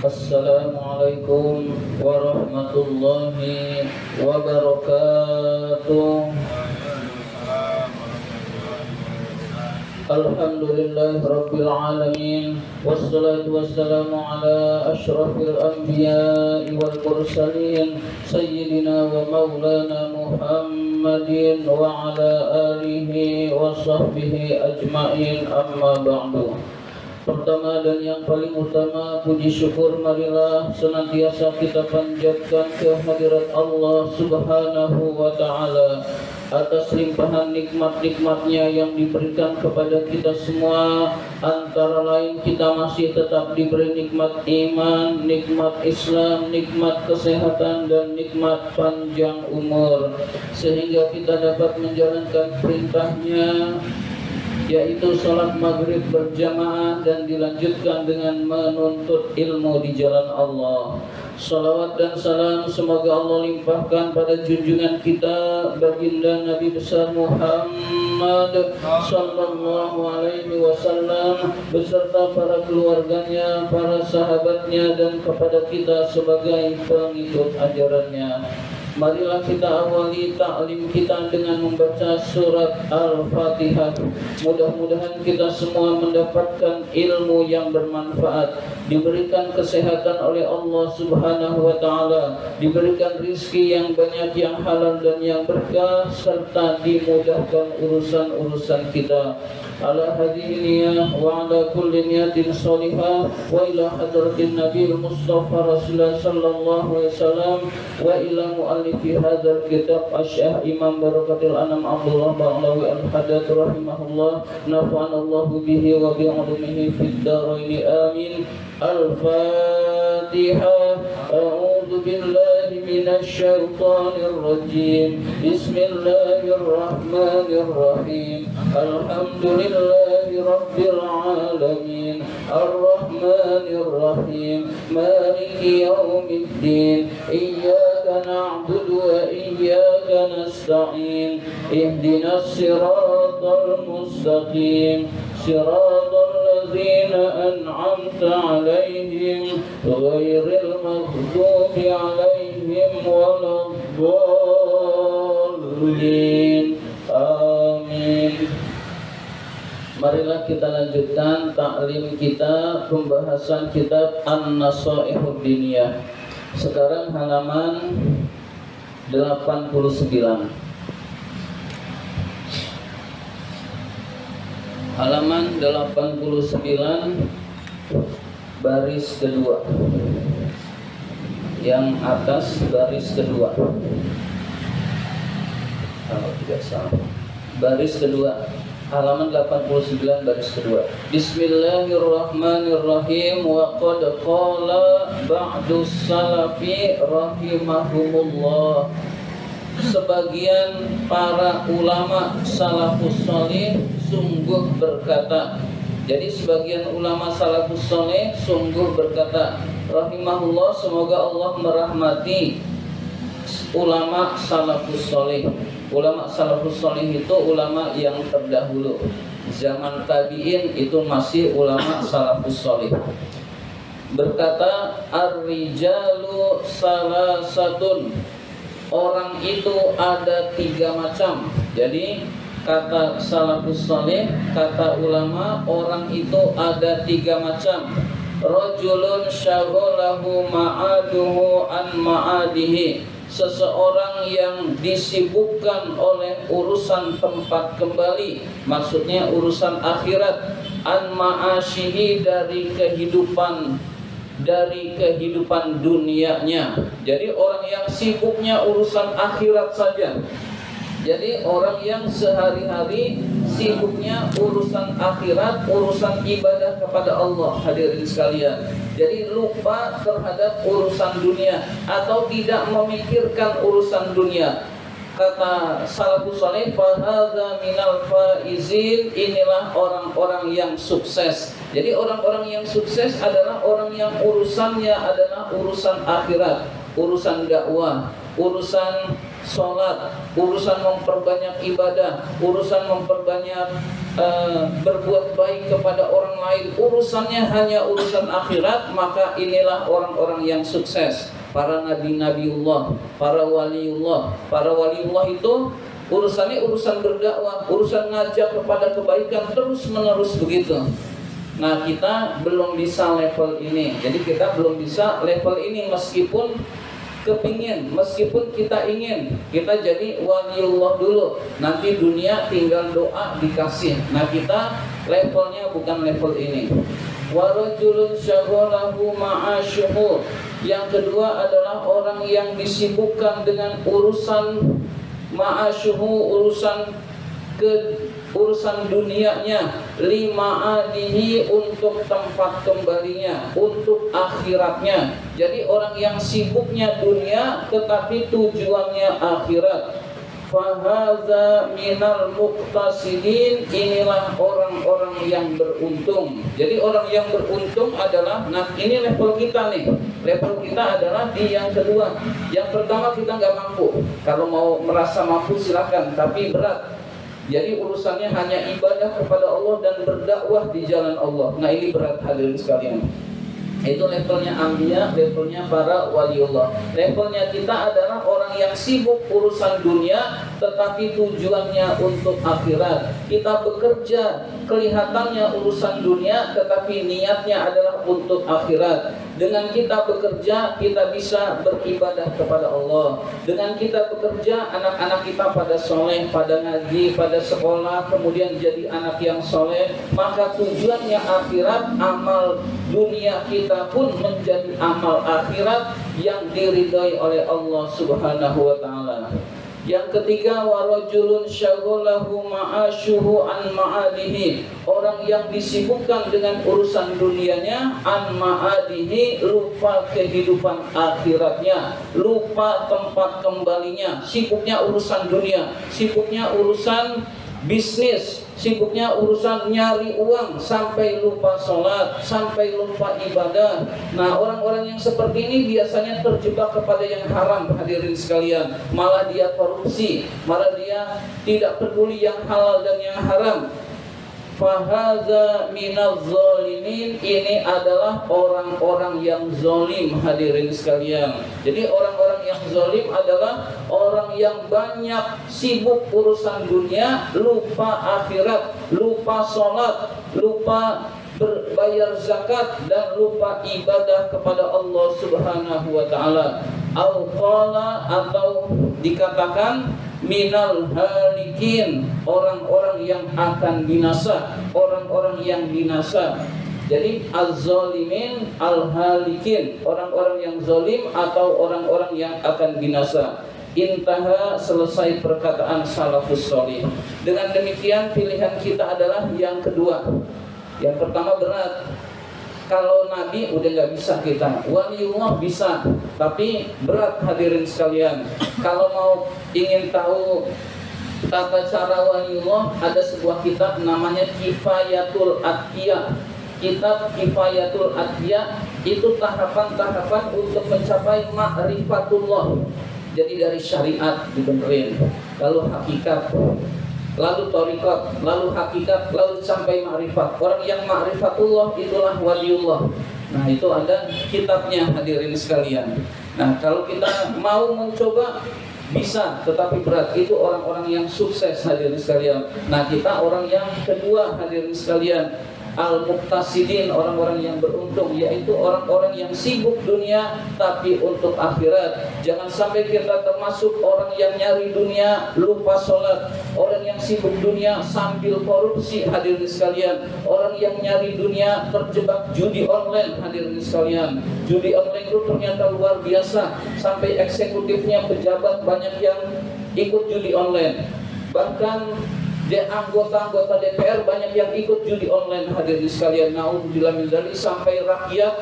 Assalamualaikum warahmatullahi wabarakatuh. Alhamdulillahi rabbil alamin. Wassalatu wassalamu ala ashrafil anbiya'i wal mursalin sayyidina wa maulana Muhammadin wa ala alihi wa sahbihi ajma'in, amma ba'du. Pertama dan yang paling utama, puji syukur marilah senantiasa kita panjatkan kehadirat Allah Subhanahu wa ta'ala atas limpahan nikmat-nikmatnya yang diberikan kepada kita semua. Antara lain kita masih tetap diberi nikmat iman, nikmat Islam, nikmat kesehatan, dan nikmat panjang umur, sehingga kita dapat menjalankan perintahnya, yaitu sholat maghrib berjamaah dan dilanjutkan dengan menuntut ilmu di jalan Allah. Salawat dan salam semoga Allah limpahkan pada junjungan kita baginda Nabi besar Muhammad sallallahu alaihi wasallam beserta para keluarganya, para sahabatnya, dan kepada kita sebagai pengikut ajarannya. Marilah kita awali ta'lim kita dengan membaca surat Al-Fatihah. Mudah-mudahan kita semua mendapatkan ilmu yang bermanfaat, diberikan kesehatan oleh Allah Subhanahu wa ta'ala, diberikan rizki yang banyak, yang halal dan yang berkah, serta dimudahkan urusan-urusan kita. Ala hadhihi niyah wa ala kulli niyatin salihah wa ila hadratin Nabi Mustafa Rasulullah sallallahu alaihi wasallam wa ila muallifi hadzal kitab Asy-Syaikh Imam Barakatul Anam Abdullah Ba'lawi Al-Haddad rahimahullah, nafa'anallahu bihi wa bi 'ulumihi fid dharain amin. Al-Fatihah. A'udzu billahi minasy syaithanir rajim. Bismillahirrahmanirrahim. Alhamdulillahi rabbil alamin. Ar-Rahmanir Rahim. Maliki yaumiddin. Iyyaka na'budu wa iyyaka nasta'in. Ihdinas siratal mustaqim. Siratal ladzina an'amta 'alaihim ghairil maghdubi 'alaihim waladdallin. Amin. Marilah kita lanjutkan taklim kita, pembahasan kitab An-Nasaihud Diniyah. Sekarang halaman 89. Halaman 89 baris kedua. Yang atas baris kedua. Kalau tidak salah. Baris kedua. Halaman 89 baris kedua. Bismillahirrahmanirrahim. Wa qad qala ba'dus salafi rahimahumullah. Sebagian para ulama salafus salih sungguh berkata. Jadi sebagian ulama salafus salih sungguh berkata, rahimahullah, semoga Allah merahmati ulama salafus salih. Ulama salafus salih itu ulama yang terdahulu. Zaman tabi'in itu masih ulama salafus salih. Berkata, ar-rijalu salasatun. Orang itu ada 3 macam. Jadi kata salafus salih, kata ulama, orang itu ada 3 macam. Rajulun syaghalahu ma'aduhu an ma'adihi. Seseorang yang disibukkan oleh urusan tempat kembali, maksudnya urusan akhirat, an ma'asyihi, dari kehidupan dunianya. Jadi orang yang sibuknya urusan akhirat saja. Jadi orang yang sehari-hari sibuknya urusan akhirat, urusan ibadah kepada Allah, hadirin sekalian. Jadi lupa terhadap urusan dunia atau tidak memikirkan urusan dunia. Kata salafus saleh, fahadza minal faizin, inilah orang-orang yang sukses. Jadi orang-orang yang sukses adalah orang yang urusannya adalah urusan akhirat, urusan dakwah, urusan sholat, urusan memperbanyak ibadah, urusan memperbanyak berbuat baik kepada orang lain, urusannya hanya urusan akhirat, maka inilah orang-orang yang sukses. Para nabi-nabiullah, para waliullah. Para waliullah itu urusannya urusan berdakwah, urusan ngajak kepada kebaikan terus-menerus begitu. Nah, kita belum bisa level ini. Jadi kita belum bisa level ini meskipun kepingin, meskipun kita ingin, kita jadi waliullah dulu, nanti dunia tinggal doa dikasih. Nah, kita levelnya bukan level ini. Warajulun syaghalahu ma'asyuhu. Yang kedua adalah orang yang disibukkan dengan urusan ma'asyuhu, urusan dunianya, lima'adihi, untuk tempat kembalinya, untuk akhiratnya. Jadi orang yang sibuknya dunia tetapi tujuannya akhirat, fahadza minal muqtasidin, inilah orang-orang yang beruntung. Jadi orang yang beruntung adalah, nah ini level kita nih. Level kita adalah di yang kedua. Yang pertama kita nggak mampu. Kalau mau merasa mampu silakan, tapi berat. Jadi urusannya hanya ibadah kepada Allah dan berdakwah di jalan Allah. Nah ini berat hadirin sekalian. Itu levelnya anbiya, levelnya para waliullah. Levelnya kita adalah orang yang sibuk urusan dunia tetapi tujuannya untuk akhirat. Kita bekerja, kelihatannya urusan dunia tetapi niatnya adalah untuk akhirat. Dengan kita bekerja, kita bisa beribadah kepada Allah. Dengan kita bekerja, anak-anak kita pada soleh, pada ngaji, pada sekolah, kemudian jadi anak yang soleh. Maka tujuannya akhirat, amal dunia kita pun menjadi amal akhirat yang diridhai oleh Allah Subhanahu wa ta'ala. Yang ketiga, warajulun syaghalahu ma'asyuhu an ma'adihi. Orang yang disibukkan dengan urusan dunianya, an ma'adihi, lupa kehidupan akhiratnya, lupa tempat kembalinya. Sibuknya urusan dunia, sibuknya urusan bisnis, sibuknya urusan nyari uang, sampai lupa sholat, sampai lupa ibadah. Nah, orang-orang yang seperti ini biasanya terjebak kepada yang haram hadirin sekalian. Malah dia korupsi, malah dia tidak peduli yang halal dan yang haram. Fahadza minaz zalimin, ini adalah orang-orang yang zalim hadirin sekalian. Jadi orang-orang yang zalim adalah orang yang banyak sibuk urusan dunia, lupa akhirat, lupa sholat, lupa berbayar zakat, dan lupa ibadah kepada Allah Subhanahu wa ta'ala. Al-qala, atau dikatakan minal halikin, orang-orang yang akan binasa, orang-orang yang binasa. Jadi az-zalimin, al-halikin, orang-orang yang zalim atau orang-orang yang akan binasa. Intaha, selesai perkataan salafus sholih. Dengan demikian pilihan kita adalah yang kedua. Yang pertama berat. Kalau Nabi udah nggak bisa kita, waliullah bisa, tapi berat hadirin sekalian. Kalau mau ingin tahu tata cara waliullah, ada sebuah kitab namanya Kifayatul Atqiya. Kitab Kifayatul Atqiya itu tahapan-tahapan untuk mencapai ma'rifatullah. Jadi dari syariat dibenerin, lalu hakikat, lalu thariqat, lalu hakikat, lalu sampai ma'rifat. Orang yang ma'rifatullah itulah waliullah. Nah, itu ada kitabnya hadirin sekalian. Nah, kalau kita mau mencoba bisa, tetapi berat. Itu orang-orang yang sukses hadirin sekalian. Nah, kita orang yang kedua hadirin sekalian, al-muqtasidin, orang-orang yang beruntung, yaitu orang-orang yang sibuk dunia tapi untuk akhirat. Jangan sampai kita termasuk orang yang nyari dunia lupa sholat, orang yang sibuk dunia sambil korupsi hadirin sekalian, orang yang nyari dunia terjebak judi online hadirin sekalian. Judi online itu ternyata luar biasa, sampai eksekutifnya, pejabat banyak yang ikut judi online. Bahkan anggota-anggota DPR banyak yang ikut judi online hadirin sekalian. Naudzubillah min dzalik, sampai rakyat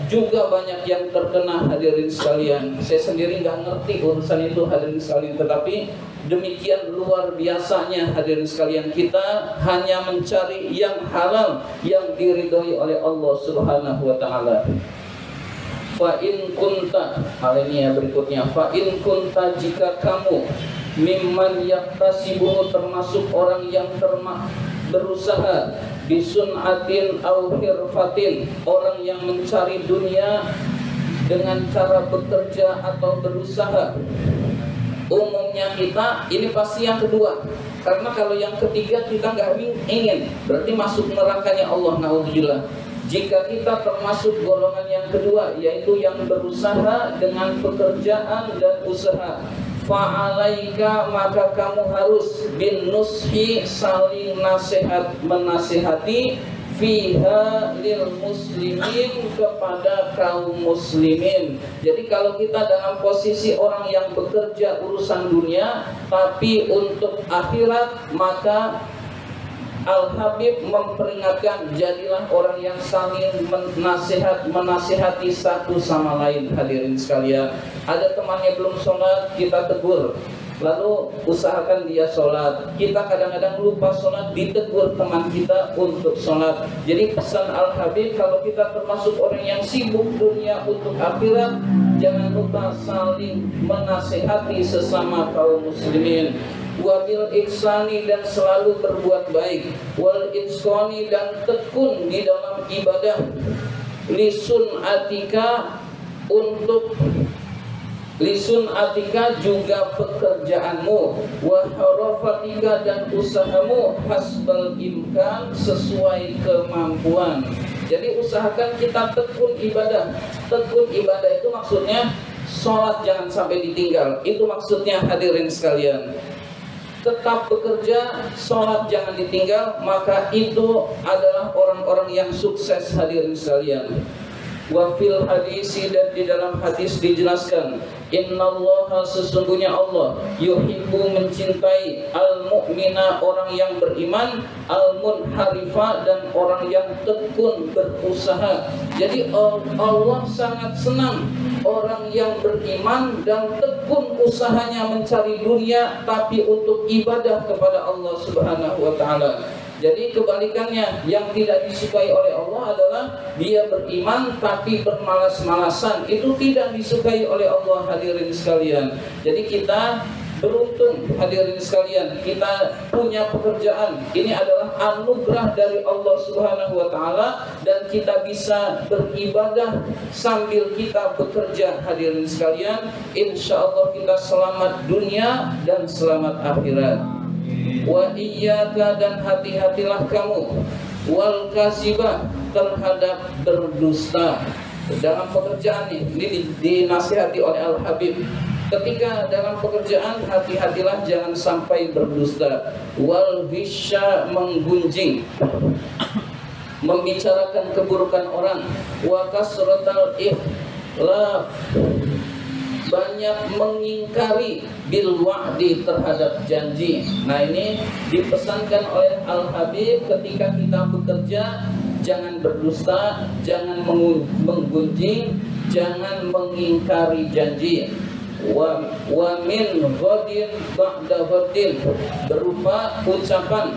juga banyak yang terkena hadirin sekalian. Saya sendiri nggak ngerti urusan itu hadirin sekalian, tetapi demikian luar biasanya hadirin sekalian. Kita hanya mencari yang halal, yang diridhoi oleh Allah Subhanahu wa ta'ala. Fa in kunta, hal ini ya berikutnya, fa in kunta, jika kamu mimman yaktasibu, termasuk orang yang berusaha bisun'atin au hirfatin, orang yang mencari dunia dengan cara bekerja atau berusaha. Umumnya kita ini pasti yang kedua, karena kalau yang ketiga kita nggak ingin, berarti masuk nerakanya Allah, naudzubillah. Jika kita termasuk golongan yang kedua, yaitu yang berusaha dengan pekerjaan dan usaha, fa'alaika, maka kamu harus bin nushi, saling nasihat, menasihati, fiha lil muslimin, kepada kaum muslimin. Jadi kalau kita dalam posisi orang yang bekerja urusan dunia tapi untuk akhirat, maka Al-Habib memperingatkan, jadilah orang yang saling menasihati satu sama lain. Hadirin sekalian, ada temannya belum sholat, kita tegur, lalu usahakan dia sholat. Kita kadang-kadang lupa sholat, ditegur teman kita untuk sholat. Jadi pesan Al-Habib, kalau kita termasuk orang yang sibuk dunia untuk akhirat, jangan lupa saling menasihati sesama kaum muslimin. Wabil ihsani, dan selalu berbuat baik. Wal itqani, dan tekun di dalam ibadah. Lisun atika, untuk lisun atika juga pekerjaanmu. Wa harafatika, dan usahamu. Hasbal imkan, sesuai kemampuan. Jadi usahakan kita tekun ibadah. Tekun ibadah itu maksudnya sholat jangan sampai ditinggal. Itu maksudnya, hadirin sekalian. Tetap bekerja, sholat jangan ditinggal, maka itu adalah orang-orang yang sukses, hadirin sekalian. Wa fil hadisi, dan di dalam hadis dijelaskan, innallaha, sesungguhnya Allah, yuhibbu, mencintai, al-mu'mina, orang yang beriman, al-munharifa, dan orang yang tekun berusaha. Jadi Allah sangat senang orang yang beriman dan tekun usahanya mencari dunia tapi untuk ibadah kepada Allah Subhanahu wa taala. Jadi kebalikannya, yang tidak disukai oleh Allah adalah dia beriman tapi bermalas-malasan. Itu tidak disukai oleh Allah, hadirin sekalian. Jadi kita beruntung, hadirin sekalian, kita punya pekerjaan. Ini adalah anugerah dari Allah Subhanahu wa taala, dan kita bisa beribadah sambil kita bekerja, hadirin sekalian. Insya Allah kita selamat dunia dan selamat akhirat. Wa iyyaka, dan hati-hatilah kamu, wal kasibah, terhadap berdusta. Dalam pekerjaan ini dinasihati oleh Al-Habib. Ketika dalam pekerjaan, hati-hatilah jangan sampai berdusta. Wal gisya, menggunjing, membicarakan keburukan orang. Wa kasratal ikhlaf, banyak mengingkari, bil wa'di, terhadap janji. Nah, ini dipesankan oleh Al-Habib, ketika kita bekerja jangan berdusta, jangan menggunjing, jangan mengingkari janji. Wa min ghadin ba'da ghadin, berupa ucapan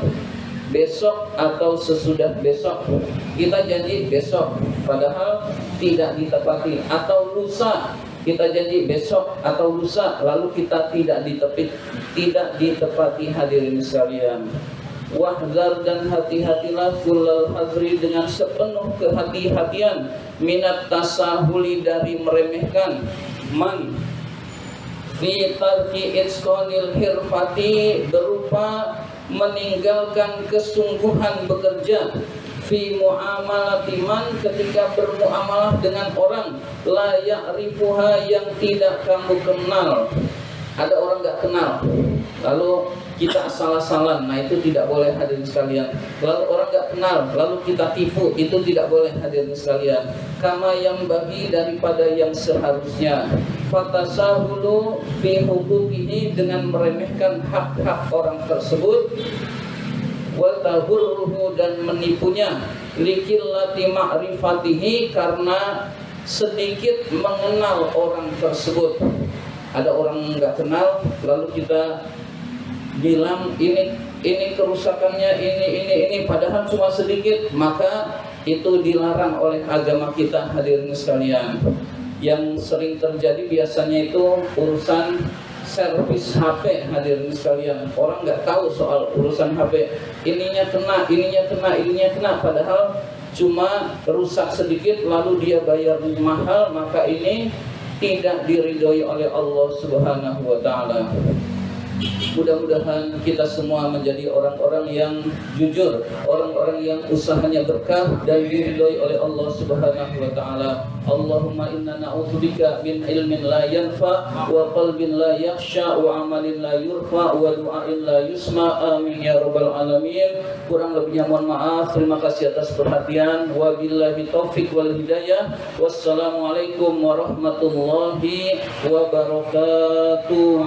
besok atau sesudah besok. Kita janji besok padahal tidak ditepati, atau lusa, kita janji besok atau lusa lalu kita tidak ditepati, hadirin sekalian. Wahdar, dan hati-hatilah, kullal hazri, dengan sepenuh kehati-hatian, minat tasahuli, dari meremehkan, man fi tarki itqanil hirfati, berupa meninggalkan kesungguhan bekerja, fi muamalati man, ketika bermuamalah dengan orang, la ya'rifuha, yang tidak kamu kenal. Ada orang nggak kenal, lalu kita asal-asalan, nah itu tidak boleh, hadirin sekalian. Lalu orang nggak kenal, lalu kita tipu, itu tidak boleh, hadirin sekalian. Kama yang bagi, daripada yang seharusnya. Fatasahulu fi hukukihi, dengan meremehkan hak-hak orang tersebut. Wa tahurruhu, dan menipunya, likillati ma'rifatihi, karena sedikit mengenal orang tersebut. Ada orang nggak kenal, lalu kita bilang ini kerusakannya ini, padahal cuma sedikit, maka itu dilarang oleh agama kita, hadirin sekalian. Yang sering terjadi biasanya itu urusan servis HP, hadirin sekalian. Orang nggak tahu soal urusan HP. Ininya kena, padahal cuma rusak sedikit lalu dia bayar mahal, maka ini tidak diridhoi oleh Allah Subhanahu wa taala. Mudah-mudahan kita semua menjadi orang-orang yang jujur, orang-orang yang usahanya berkah dan diridhoi oleh Allah Subhanahu wa taala. Allahumma inna na'udzubika min ilmin la yanfa wa qalbin la yakhsha wa amalin la yurfa wa du'ain la yusma. Amin ya rabbal alamin. Kurang lebihnya mohon maaf. Terima kasih atas perhatian. Wabillahi taufik wal hidayah. Wassalamualaikum warahmatullahi wabarakatuh.